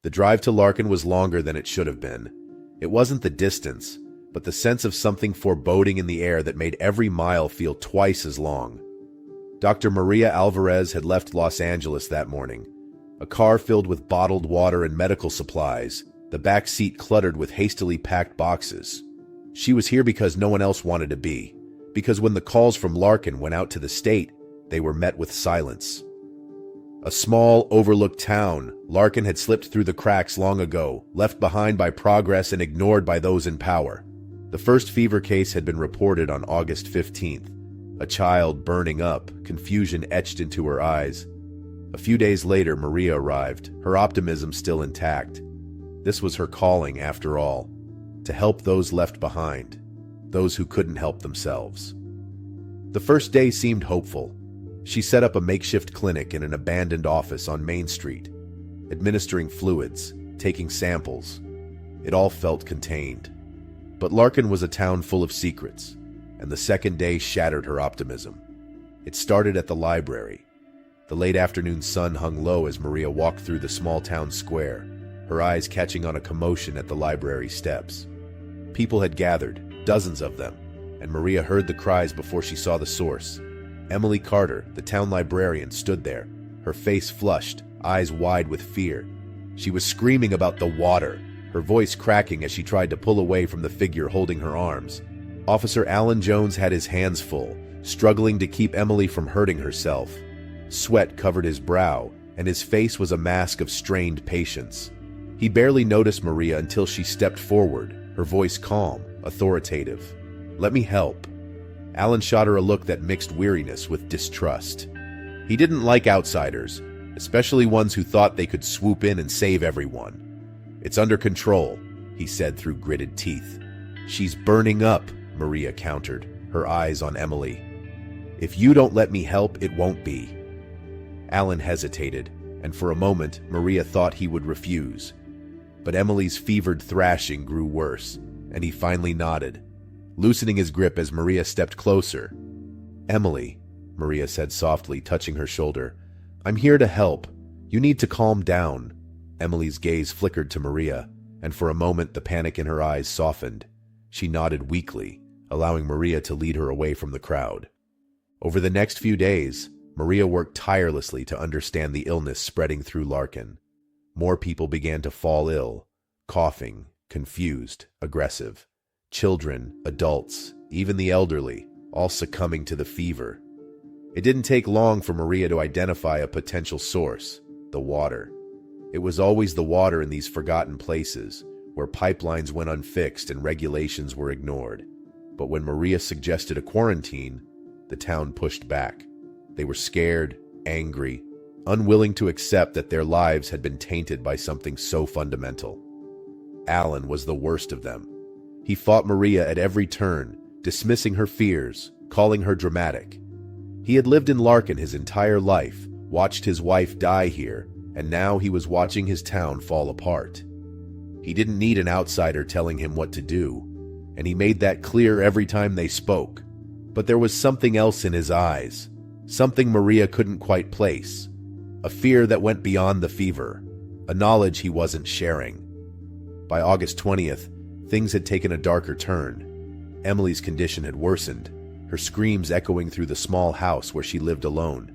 The drive to Larkin was longer than it should have been. It wasn't the distance, but the sense of something foreboding in the air that made every mile feel twice as long. Dr. Maria Alvarez had left Los Angeles that morning. A car filled with bottled water and medical supplies, the back seat cluttered with hastily packed boxes. She was here because no one else wanted to be, because when the calls from Larkin went out to the state, they were met with silence. A small, overlooked town, Larkin had slipped through the cracks long ago, left behind by progress and ignored by those in power. The first fever case had been reported on August 15th. A child burning up, confusion etched into her eyes. A few days later, Maria arrived, her optimism still intact. This was her calling, after all, to help those left behind, those who couldn't help themselves. The first day seemed hopeful. She set up a makeshift clinic in an abandoned office on Main Street, administering fluids, taking samples. It all felt contained. But Larkin was a town full of secrets, and the second day shattered her optimism. It started at the library. The late afternoon sun hung low as Maria walked through the small town square, her eyes catching on a commotion at the library steps. People had gathered, dozens of them, and Maria heard the cries before she saw the source. Emily Carter, the town librarian, stood there, her face flushed, eyes wide with fear. She was screaming about the water, her voice cracking as she tried to pull away from the figure holding her arms. Officer Alan Jones had his hands full, struggling to keep Emily from hurting herself. Sweat covered his brow, and his face was a mask of strained patience. He barely noticed Maria until she stepped forward, her voice calm, authoritative. "Let me help." Alan shot her a look that mixed weariness with distrust. He didn't like outsiders, especially ones who thought they could swoop in and save everyone. "It's under control," he said through gritted teeth. "She's burning up," Maria countered, her eyes on Emily. "If you don't let me help, it won't be." Alan hesitated, and for a moment Maria thought he would refuse. But Emily's fevered thrashing grew worse, and he finally nodded, loosening his grip as Maria stepped closer. "Emily," Maria said softly, touching her shoulder, "I'm here to help. You need to calm down." Emily's gaze flickered to Maria, and for a moment the panic in her eyes softened. She nodded weakly, allowing Maria to lead her away from the crowd. Over the next few days, Maria worked tirelessly to understand the illness spreading through Larkin. More people began to fall ill, coughing, confused, aggressive. Children, adults, even the elderly, all succumbing to the fever. It didn't take long for Maria to identify a potential source: the water. It was always the water in these forgotten places, where pipelines went unfixed and regulations were ignored. But when Maria suggested a quarantine, the town pushed back. They were scared, angry, unwilling to accept that their lives had been tainted by something so fundamental. Alan was the worst of them. He fought Maria at every turn, dismissing her fears, calling her dramatic. He had lived in Larkin his entire life, watched his wife die here, and now he was watching his town fall apart. He didn't need an outsider telling him what to do, and he made that clear every time they spoke. But there was something else in his eyes, something Maria couldn't quite place, a fear that went beyond the fever, a knowledge he wasn't sharing. By August 20th, things had taken a darker turn. Emily's condition had worsened, her screams echoing through the small house where she lived alone.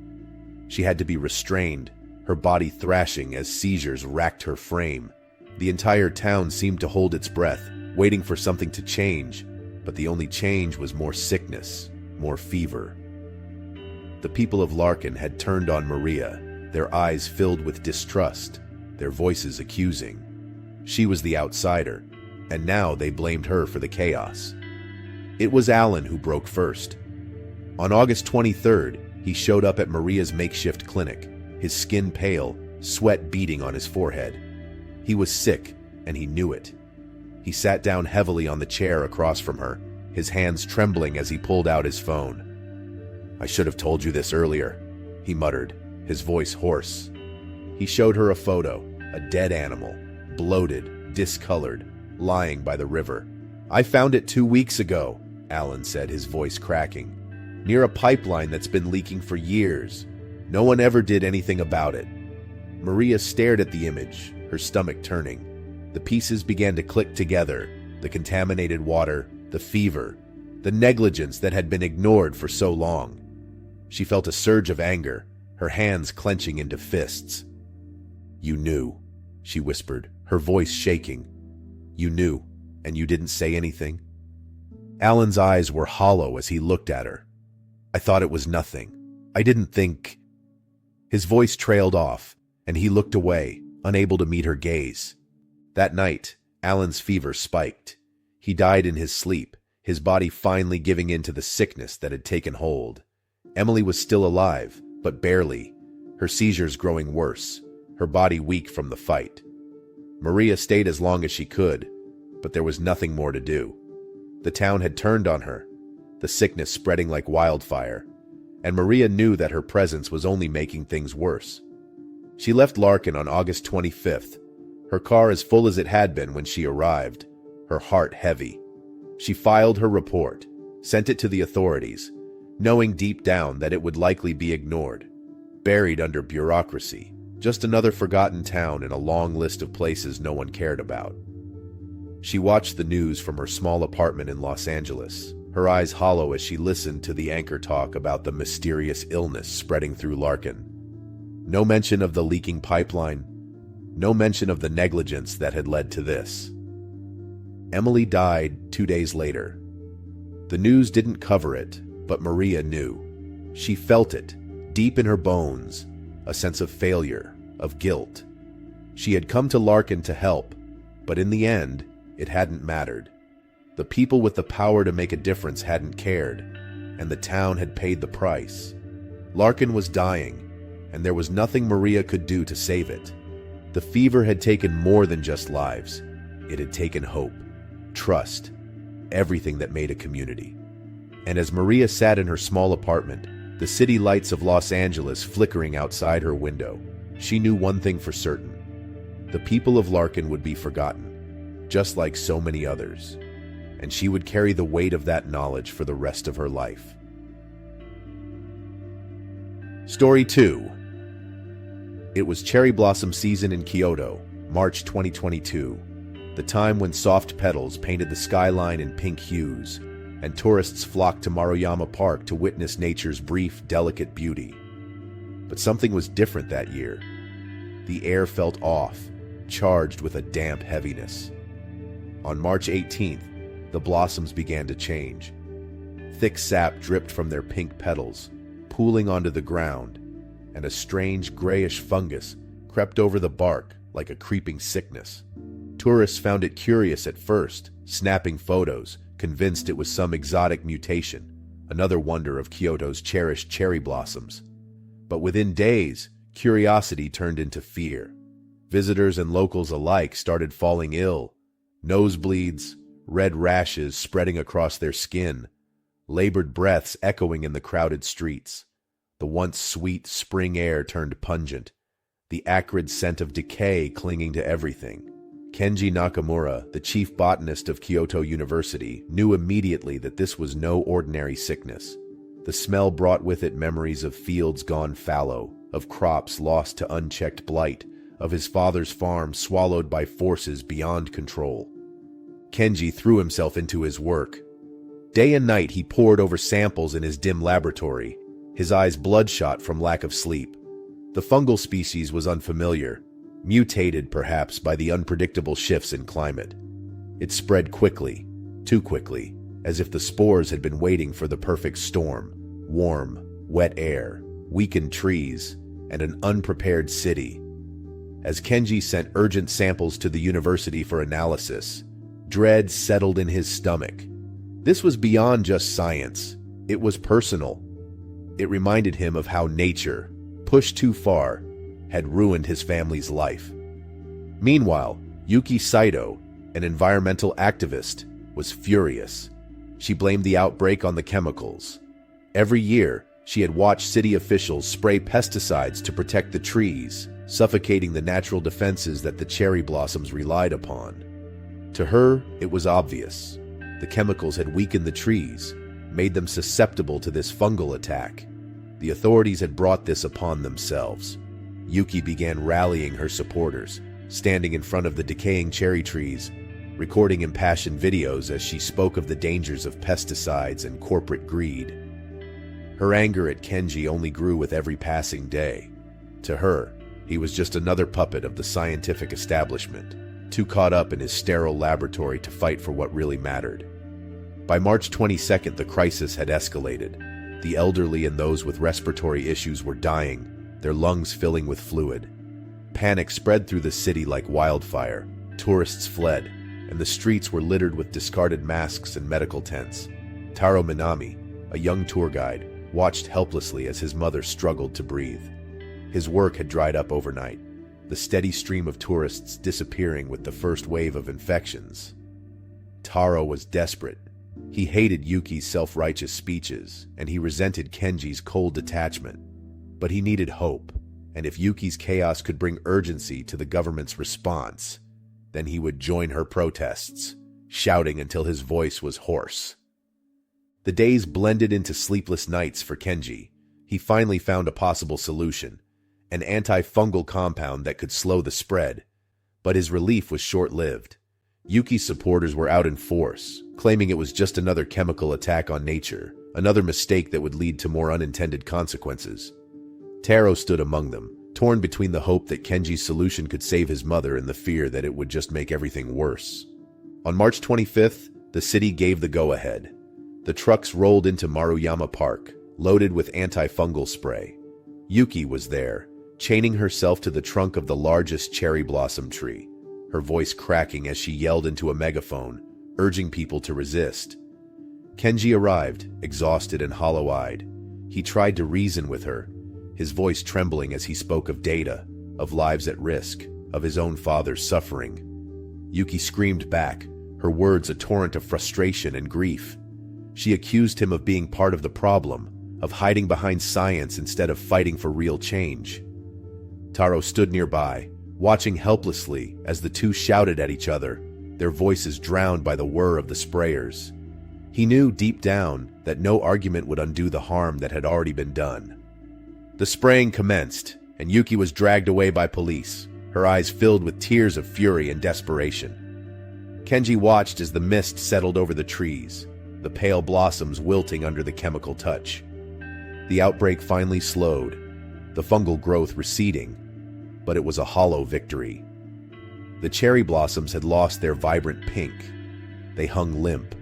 She had to be restrained, her body thrashing as seizures racked her frame. The entire town seemed to hold its breath, waiting for something to change, but the only change was more sickness, more fever. The people of Larkin had turned on Maria, their eyes filled with distrust, their voices accusing. She was the outsider, and now they blamed her for the chaos. It was Alan who broke first. On August 23rd, he showed up at Maria's makeshift clinic, his skin pale, sweat beading on his forehead. He was sick, and he knew it. He sat down heavily on the chair across from her, his hands trembling as he pulled out his phone. "I should have told you this earlier," he muttered, his voice hoarse. He showed her a photo, a dead animal, bloated, discolored, lying by the river. "I found it 2 weeks ago," Alan said, his voice cracking, "near a pipeline that's been leaking for years. No one ever did anything about it." Maria stared at the image, her stomach turning. The pieces began to click together: the contaminated water, the fever, the negligence that had been ignored for so long. She felt a surge of anger, her hands clenching into fists. "You knew," she whispered, her voice shaking. "You knew, and you didn't say anything?" Alan's eyes were hollow as he looked at her. "I thought it was nothing. I didn't think—" His voice trailed off, and he looked away, unable to meet her gaze. That night, Alan's fever spiked. He died in his sleep, his body finally giving in to the sickness that had taken hold. Emily was still alive, but barely, her seizures growing worse, her body weak from the fight. Maria stayed as long as she could, but there was nothing more to do. The town had turned on her, the sickness spreading like wildfire, and Maria knew that her presence was only making things worse. She left Larkin on August 25th, her car as full as it had been when she arrived, her heart heavy. She filed her report, sent it to the authorities, knowing deep down that it would likely be ignored, buried under bureaucracy, just another forgotten town in a long list of places no one cared about. She watched the news from her small apartment in Los Angeles, her eyes hollow as she listened to the anchor talk about the mysterious illness spreading through Larkin. No mention of the leaking pipeline, no mention of the negligence that had led to this. Emily died 2 days later. The news didn't cover it, but Maria knew. She felt it, deep in her bones, a sense of failure, of guilt. She had come to Larkin to help, but in the end, it hadn't mattered. The people with the power to make a difference hadn't cared, and the town had paid the price. Larkin was dying, and there was nothing Maria could do to save it. The fever had taken more than just lives. It had taken hope, trust, everything that made a community. And as Maria sat in her small apartment, the city lights of Los Angeles flickering outside her window, she knew one thing for certain. The people of Larkin would be forgotten, just like so many others, and she would carry the weight of that knowledge for the rest of her life. Story 2. It was cherry blossom season in Kyoto, March 2022, the time when soft petals painted the skyline in pink hues, and tourists flocked to Maruyama Park to witness nature's brief, delicate beauty. But something was different that year. The air felt off, charged with a damp heaviness. On March 18th, the blossoms began to change. Thick sap dripped from their pink petals, pooling onto the ground, and a strange grayish fungus crept over the bark like a creeping sickness. Tourists found it curious at first, snapping photos, convinced it was some exotic mutation, another wonder of Kyoto's cherished cherry blossoms. But within days, curiosity turned into fear. Visitors and locals alike started falling ill. Nosebleeds, red rashes spreading across their skin, labored breaths echoing in the crowded streets. The once sweet spring air turned pungent, the acrid scent of decay clinging to everything. Kenji Nakamura, the chief botanist of Kyoto University, knew immediately that this was no ordinary sickness. The smell brought with it memories of fields gone fallow, of crops lost to unchecked blight, of his father's farm swallowed by forces beyond control. Kenji threw himself into his work. Day and night he pored over samples in his dim laboratory, his eyes bloodshot from lack of sleep. The fungal species was unfamiliar, mutated perhaps by the unpredictable shifts in climate. It spread quickly, too quickly, as if the spores had been waiting for the perfect storm: warm, wet air, weakened trees, and an unprepared city. As Kenji sent urgent samples to the university for analysis, dread settled in his stomach. This was beyond just science. It was personal. It reminded him of how nature, pushed too far, had ruined his family's life. Meanwhile, Yuki Saito, an environmental activist, was furious. She blamed the outbreak on the chemicals. Every year, she had watched city officials spray pesticides to protect the trees, suffocating the natural defenses that the cherry blossoms relied upon. To her, it was obvious. The chemicals had weakened the trees, made them susceptible to this fungal attack. The authorities had brought this upon themselves. Yuki began rallying her supporters, standing in front of the decaying cherry trees, recording impassioned videos as she spoke of the dangers of pesticides and corporate greed. Her anger at Kenji only grew with every passing day. To her, he was just another puppet of the scientific establishment, too caught up in his sterile laboratory to fight for what really mattered. By March 22nd, the crisis had escalated. The elderly and those with respiratory issues were dying, their lungs filling with fluid. Panic spread through the city like wildfire. Tourists fled, and the streets were littered with discarded masks and medical tents. Taro Minami, a young tour guide, watched helplessly as his mother struggled to breathe. His work had dried up overnight, the steady stream of tourists disappearing with the first wave of infections. Taro was desperate. He hated Yuki's self-righteous speeches, and he resented Kenji's cold detachment. But he needed hope, and if Yuki's chaos could bring urgency to the government's response, then he would join her protests, shouting until his voice was hoarse. The days blended into sleepless nights for Kenji. He finally found a possible solution, an antifungal compound that could slow the spread. But his relief was short-lived. Yuki's supporters were out in force, claiming it was just another chemical attack on nature, another mistake that would lead to more unintended consequences. Taro stood among them, torn between the hope that Kenji's solution could save his mother and the fear that it would just make everything worse. On March 25th, the city gave the go-ahead. The trucks rolled into Maruyama Park, loaded with antifungal spray. Yuki was there, chaining herself to the trunk of the largest cherry blossom tree, her voice cracking as she yelled into a megaphone, urging people to resist. Kenji arrived, exhausted and hollow-eyed. He tried to reason with her, his voice trembling as he spoke of data, of lives at risk, of his own father's suffering. Yuki screamed back, her words a torrent of frustration and grief. She accused him of being part of the problem, of hiding behind science instead of fighting for real change. Taro stood nearby, watching helplessly as the two shouted at each other, their voices drowned by the whir of the sprayers. He knew deep down that no argument would undo the harm that had already been done. The spraying commenced, and Yuki was dragged away by police, her eyes filled with tears of fury and desperation. Kenji watched as the mist settled over the trees, the pale blossoms wilting under the chemical touch. The outbreak finally slowed, the fungal growth receding, but it was a hollow victory. The cherry blossoms had lost their vibrant pink. They hung limp,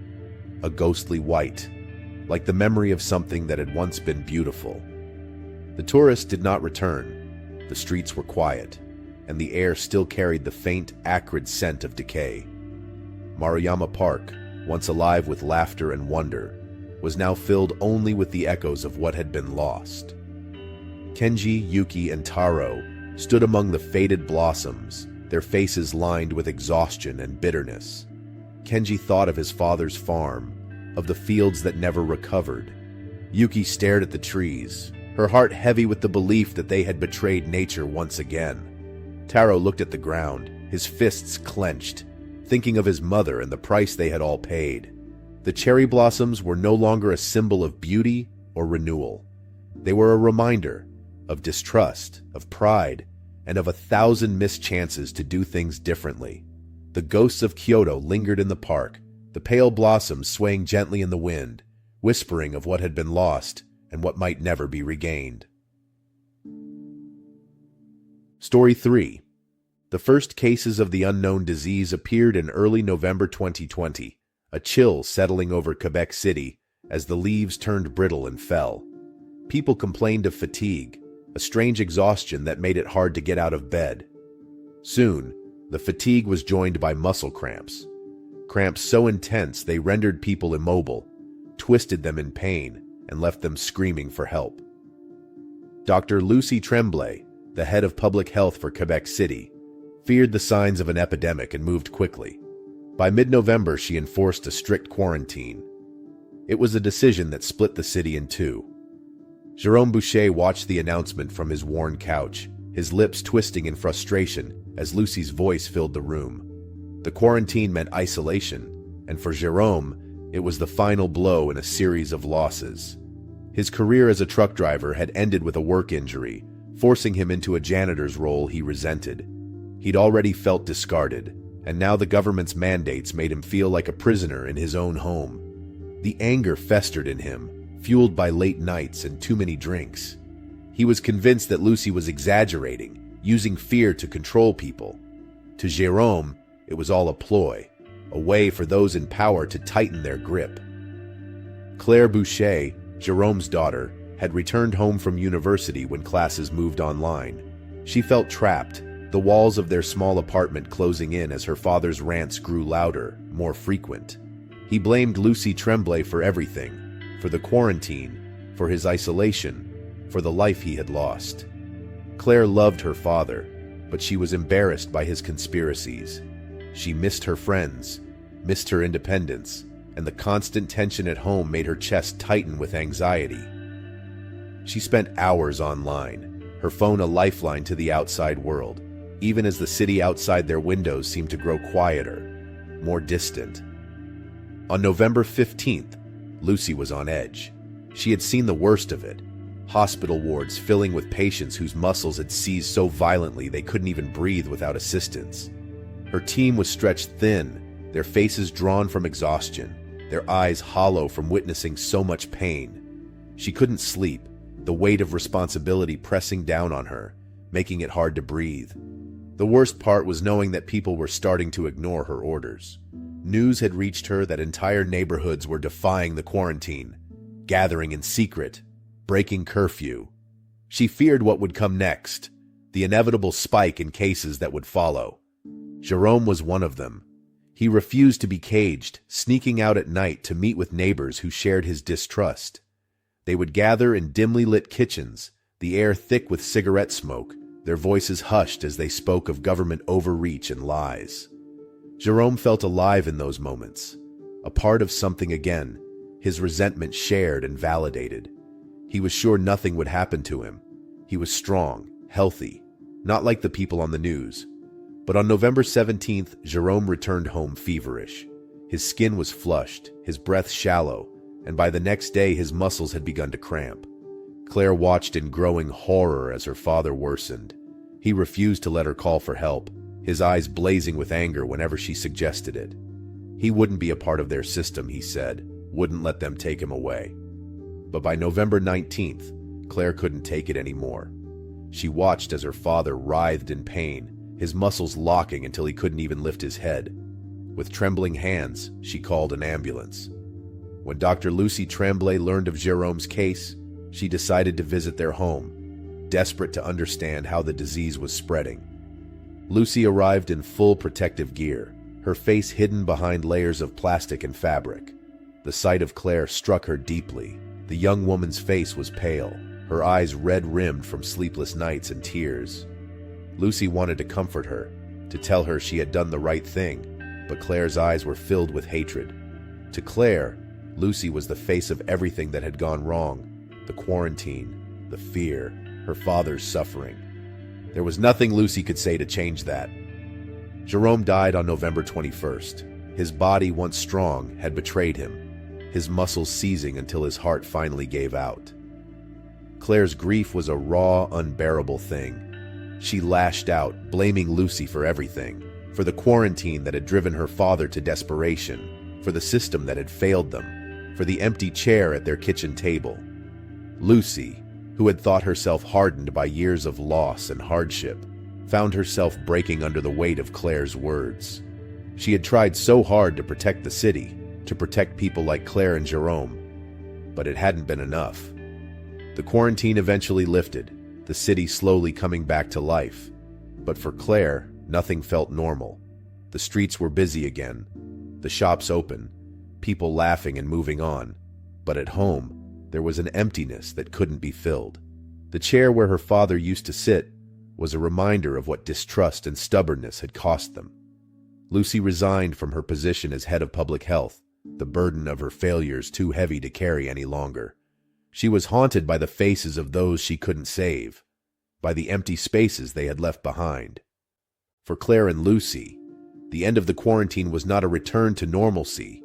a ghostly white, like the memory of something that had once been beautiful. The tourists did not return. The streets were quiet, and the air still carried the faint, acrid scent of decay. Maruyama Park, once alive with laughter and wonder, was now filled only with the echoes of what had been lost. Kenji, Yuki, and Taro stood among the faded blossoms, their faces lined with exhaustion and bitterness. Kenji thought of his father's farm, of the fields that never recovered. Yuki stared at the trees, her heart heavy with the belief that they had betrayed nature once again. Taro looked at the ground, his fists clenched, thinking of his mother and the price they had all paid. The cherry blossoms were no longer a symbol of beauty or renewal. They were a reminder of distrust, of pride, and of 1,000 missed chances to do things differently. The ghosts of Kyoto lingered in the park, the pale blossoms swaying gently in the wind, whispering of what had been lost and what might never be regained. Story 3. The first cases of the unknown disease appeared in early November 2020, a chill settling over Quebec City as the leaves turned brittle and fell. People complained of fatigue, a strange exhaustion that made it hard to get out of bed. Soon, the fatigue was joined by muscle cramps. Cramps so intense they rendered people immobile, twisted them in pain, and left them screaming for help. Dr. Lucy Tremblay, the head of public health for Quebec City, feared the signs of an epidemic and moved quickly. By mid-November, she enforced a strict quarantine. It was a decision that split the city in two. Jérôme Boucher watched the announcement from his worn couch, his lips twisting in frustration as Lucy's voice filled the room. The quarantine meant isolation, and for Jérôme, it was the final blow in a series of losses. His career as a truck driver had ended with a work injury, forcing him into a janitor's role he resented. He'd already felt discarded, and now the government's mandates made him feel like a prisoner in his own home. The anger festered in him, fueled by late nights and too many drinks. He was convinced that Lucy was exaggerating, using fear to control people. To Jérôme, it was all a ploy, a way for those in power to tighten their grip. Claire Boucher, Jérôme's daughter, had returned home from university when classes moved online. She felt trapped, the walls of their small apartment closing in as her father's rants grew louder, more frequent. He blamed Lucy Tremblay for everything, for the quarantine, for his isolation, for the life he had lost. Claire loved her father, but she was embarrassed by his conspiracies. She missed her friends, missed her independence, and the constant tension at home made her chest tighten with anxiety. She spent hours online, her phone a lifeline to the outside world, even as the city outside their windows seemed to grow quieter, more distant. On November 15th, Lucy was on edge. She had seen the worst of it. Hospital wards filling with patients whose muscles had seized so violently they couldn't even breathe without assistance. Her team was stretched thin, their faces drawn from exhaustion, their eyes hollow from witnessing so much pain. She couldn't sleep, the weight of responsibility pressing down on her, making it hard to breathe. The worst part was knowing that people were starting to ignore her orders. News had reached her that entire neighborhoods were defying the quarantine, gathering in secret, breaking curfew. She feared what would come next, the inevitable spike in cases that would follow. Jérôme was one of them. He refused to be caged, sneaking out at night to meet with neighbors who shared his distrust. They would gather in dimly lit kitchens, the air thick with cigarette smoke, their voices hushed as they spoke of government overreach and lies. Jérôme felt alive in those moments, a part of something again, his resentment shared and validated. He was sure nothing would happen to him. He was strong, healthy, not like the people on the news. But on November 17th, Jérôme returned home feverish. His skin was flushed, his breath shallow, and by the next day his muscles had begun to cramp. Claire watched in growing horror as her father worsened. He refused to let her call for help, his eyes blazing with anger whenever she suggested it. He wouldn't be a part of their system, he said, wouldn't let them take him away. But by November 19th, Claire couldn't take it anymore. She watched as her father writhed in pain, his muscles locking until he couldn't even lift his head. With trembling hands, she called an ambulance. When Dr. Lucy Tremblay learned of Jérôme's case, she decided to visit their home, desperate to understand how the disease was spreading. Lucy arrived in full protective gear, her face hidden behind layers of plastic and fabric. The sight of Claire struck her deeply. The young woman's face was pale, her eyes red-rimmed from sleepless nights and tears. Lucy wanted to comfort her, to tell her she had done the right thing, but Claire's eyes were filled with hatred. To Claire, Lucy was the face of everything that had gone wrong. The quarantine, the fear, her father's suffering. There was nothing Lucy could say to change that. Jérôme died on November 21st. His body, once strong, had betrayed him, his muscles seizing until his heart finally gave out. Claire's grief was a raw, unbearable thing. She lashed out, blaming Lucy for everything, for the quarantine that had driven her father to desperation, for the system that had failed them, for the empty chair at their kitchen table. Lucy, who had thought herself hardened by years of loss and hardship, found herself breaking under the weight of Claire's words. She had tried so hard to protect the city, to protect people like Claire and Jérôme, but it hadn't been enough. The quarantine eventually lifted, the city slowly coming back to life. But for Claire, nothing felt normal. The streets were busy again, the shops open, people laughing and moving on. But at home, there was an emptiness that couldn't be filled. The chair where her father used to sit was a reminder of what distrust and stubbornness had cost them. Lucy resigned from her position as head of public health, the burden of her failures too heavy to carry any longer. She was haunted by the faces of those she couldn't save, by the empty spaces they had left behind. For Claire and Lucy, the end of the quarantine was not a return to normalcy.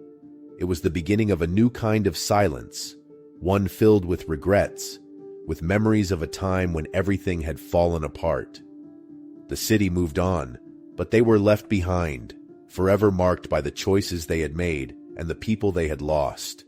It was the beginning of a new kind of silence, one filled with regrets, with memories of a time when everything had fallen apart. The city moved on, But they were left behind, forever marked by the choices they had made and the people they had lost.